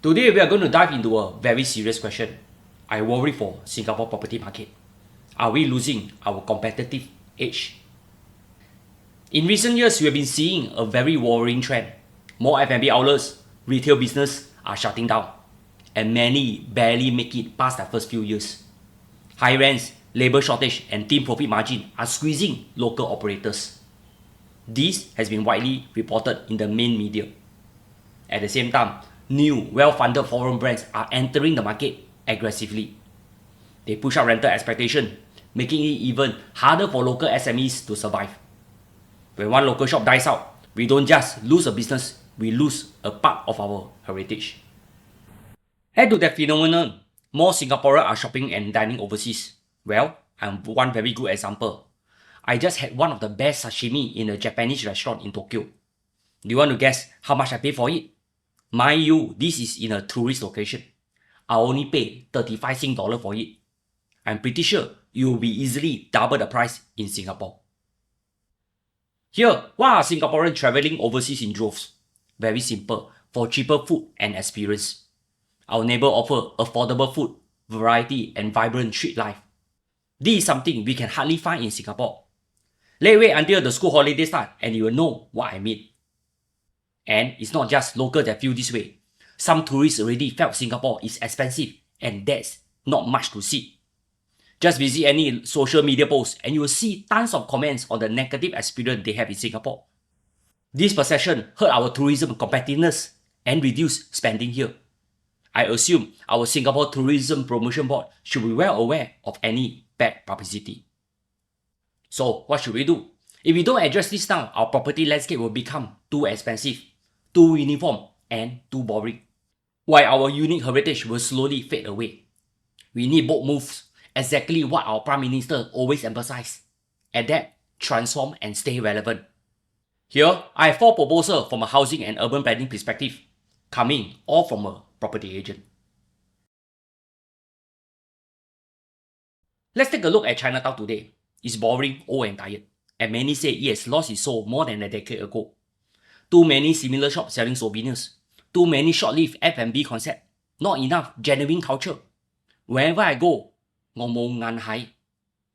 Today we are going to dive into a very serious question. I worry for Singapore property market. Are we losing our competitive edge? In recent years, we have been seeing a very worrying trend. More F&B outlets, retail business are shutting down, and many barely make it past their first few years. High rents, labour shortage, and thin profit margin are squeezing local operators. This has been widely reported in the main media. At the same time, new, well-funded foreign brands are entering the market aggressively. They push up rental expectation, making it even harder for local SMEs to survive. When one local shop dies out, we don't just lose a business, we lose a part of our heritage. Add to that phenomenon, more Singaporeans are shopping and dining overseas. Well, I'm one very good example. I just had one of the best sashimi in a Japanese restaurant in Tokyo. Do you want to guess how much I paid for it? Mind you, this is in a tourist location. I only paid 35 Sing dollar for it. I'm pretty sure it will be easily double the price in Singapore. Here, why are Singaporeans travelling overseas in droves? Very simple, for cheaper food and experience. Our neighbour offer affordable food, variety and vibrant street life. This is something we can hardly find in Singapore. Let's wait until the school holiday start and you will know what I mean. And it's not just locals that feel this way. Some tourists already felt Singapore is expensive and there's not much to see. Just visit any social media post and you will see tons of comments on the negative experience they have in Singapore. This perception hurt our tourism competitiveness and reduce spending here. I assume our Singapore Tourism Promotion Board should be well aware of any bad publicity. So what should we do? If we don't address this now, our property landscape will become too expensive, too uniform, and too boring, while our unique heritage will slowly fade away. We need bold moves, exactly what our Prime Minister always emphasizes: adapt, transform, and stay relevant. Here, I have 4 proposals from a housing and urban planning perspective, coming all from a property agent. Let's take a look at Chinatown today. It's boring, old and tired, and many say it has lost its soul more than a decade ago. Too many similar shops selling souvenirs, too many short-lived F&B concepts, not enough genuine culture. Wherever I go, ngomong ngan hai.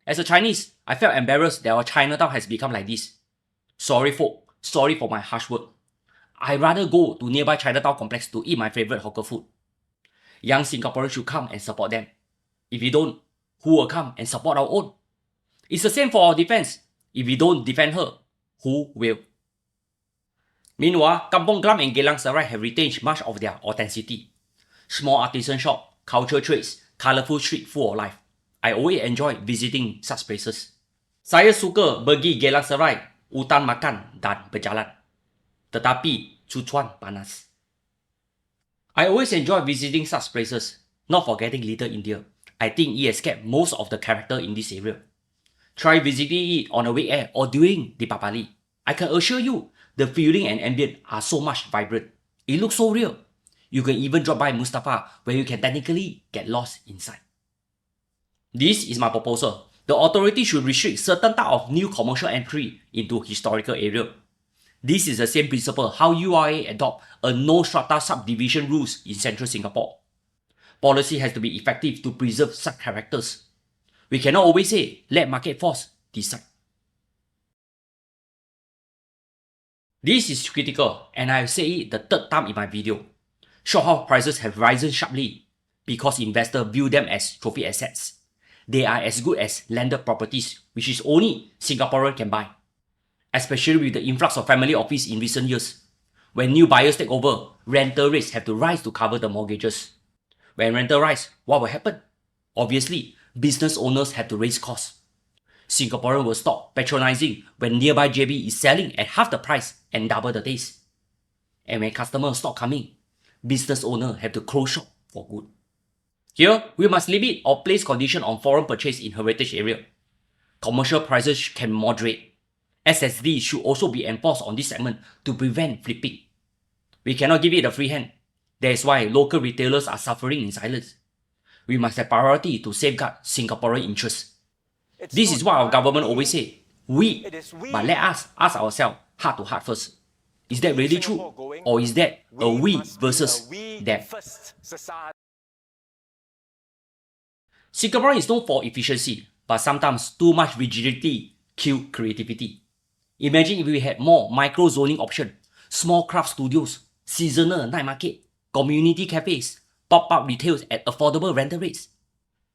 As a Chinese, I felt embarrassed that our Chinatown has become like this. Sorry folk, sorry for my harsh word. I'd rather go to nearby Chinatown complex to eat my favourite hawker food. Young Singaporeans should come and support them. If we don't, who will come and support our own? It's the same for our defence. If we don't defend her, who will? Meanwhile, Kampong Glam and Geylang Serai have retained much of their authenticity. Small artisan shop, cultural trades, colourful street full of life. I always enjoy visiting such places. Saya suka pergi Geylang Serai, hutan makan dan berjalan. Tetapi cuaca panas. I always enjoy visiting such places, not forgetting Little India. I think it has kept most of the character in this area. Try visiting it on a weekend or during Deepavali. I can assure you, the feeling and ambient are so much vibrant. It looks so real. You can even drop by Mustafa where you can technically get lost inside. This is my proposal. The authority should restrict certain type of new commercial entry into historical area. This is the same principle how URA adopt a no strata subdivision rules in central Singapore. Policy has to be effective to preserve such characters. We cannot always say, let market force decide. This is critical, and I have said it the 3rd time in my video. Short house prices have risen sharply because investors view them as trophy assets. They are as good as landed properties, which is only Singaporeans can buy. Especially with the influx of family office in recent years. When new buyers take over, rental rates have to rise to cover the mortgages. When rental rise, what will happen? Obviously, business owners have to raise costs. Singaporeans will stop patronizing when nearby JB is selling at half the price and double the taste. And when customers stop coming, business owners have to close shop for good. Here, we must limit or place condition on foreign purchase in heritage area. Commercial prices can moderate. SSD should also be enforced on this segment to prevent flipping. We cannot give it a free hand. That is why local retailers are suffering in silence. We must have priority to safeguard Singaporean interests. This is what our government always say. But let us ask ourselves heart to heart first. Is that really true? Or is that a we versus them. Singapore is known for efficiency, but sometimes too much rigidity kills creativity. Imagine if we had more micro-zoning options, small craft studios, seasonal night market, community cafes, pop-up retails at affordable rental rates.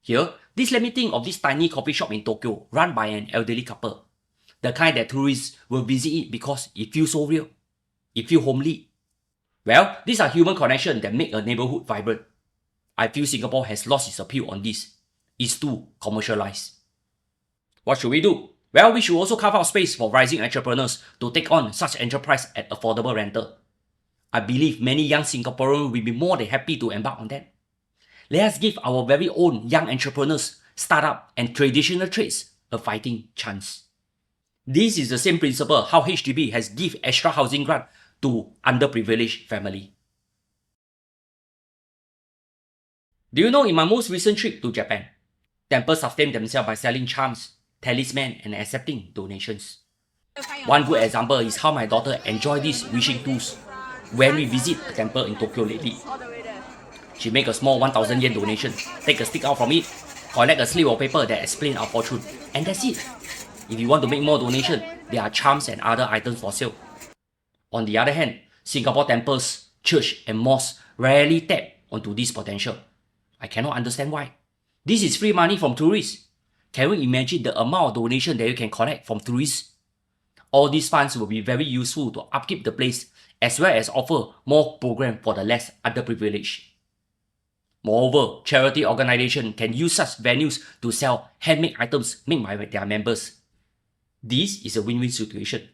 Here, this let me think of this tiny coffee shop in Tokyo run by an elderly couple. The kind that tourists will visit it because it feels so real. It feels homely. Well, these are human connections that make a neighborhood vibrant. I feel Singapore has lost its appeal on this. It's too commercialized. What should we do? Well, we should also carve out space for rising entrepreneurs to take on such enterprise at affordable rental. I believe many young Singaporeans will be more than happy to embark on that. Let us give our very own young entrepreneurs, startup and traditional trades a fighting chance. This is the same principle how HDB has give extra housing grant to underprivileged family. Do you know in my most recent trip to Japan, temples sustain themselves by selling charms, talisman and accepting donations. One good example is how my daughter enjoyed these wishing tools when we visit a temple in Tokyo lately. She make a small 1000 yen donation, take a stick out from it, collect a slip of paper that explains our fortune, and that's it. If you want to make more donation, there are charms and other items for sale. On the other hand, Singapore temples, church and mosques rarely tap onto this potential. I cannot understand why. This is free money from tourists. Can you imagine the amount of donation that you can collect from tourists? All these funds will be very useful to upkeep the place as well as offer more programs for the less underprivileged. Moreover, charity organizations can use such venues to sell handmade items made by their members. This is a win-win situation.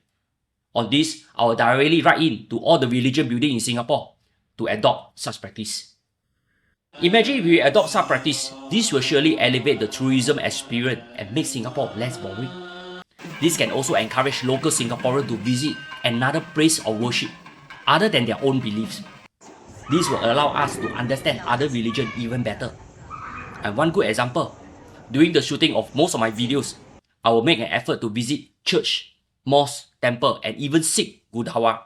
On this, I will directly write in to all the religion buildings in Singapore to adopt such practice. Imagine if we adopt such practice, this will surely elevate the tourism experience and make Singapore less boring. This can also encourage local Singaporeans to visit another place of worship other than their own beliefs. This will allow us to understand other religions even better. And one good example, during the shooting of most of my videos, I will make an effort to visit church, mosque, temple and even Sikh Gurdwara,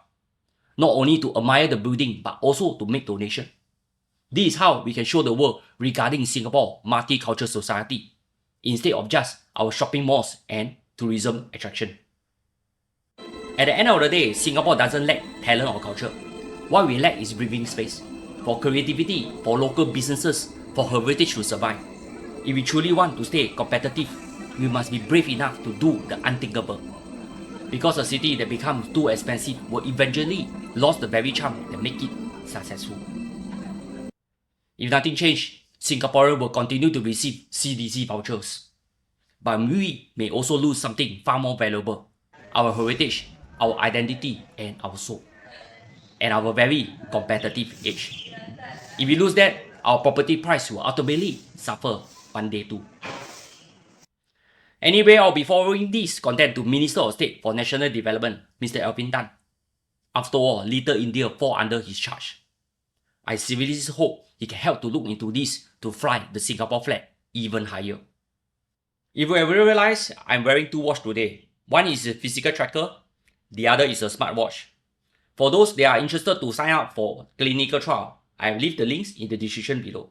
not only to admire the building but also to make donation. This is how we can show the world regarding Singapore multicultural society, instead of just our shopping malls and tourism attraction. At the end of the day, Singapore doesn't lack talent or culture. What we lack is breathing space for creativity, for local businesses, for heritage to survive. If we truly want to stay competitive, we must be brave enough to do the unthinkable. Because a city that becomes too expensive will eventually lose the very charm that make it successful. If nothing changes, Singaporeans will continue to receive CDC vouchers. But we may also lose something far more valuable: our heritage, our identity, and our soul. And our very competitive edge. If we lose that, our property price will ultimately suffer one day too. Anyway, I'll be forwarding this content to Minister of State for National Development, Mr. Alvin Tan. After all, Little India falls under his charge. I sincerely hope he can help to look into this to fly the Singapore flag even higher. If you have realized, I'm wearing two watches today. One is a physical tracker, the other is a smartwatch. For those that are interested to sign up for clinical trial, I have left the links in the description below.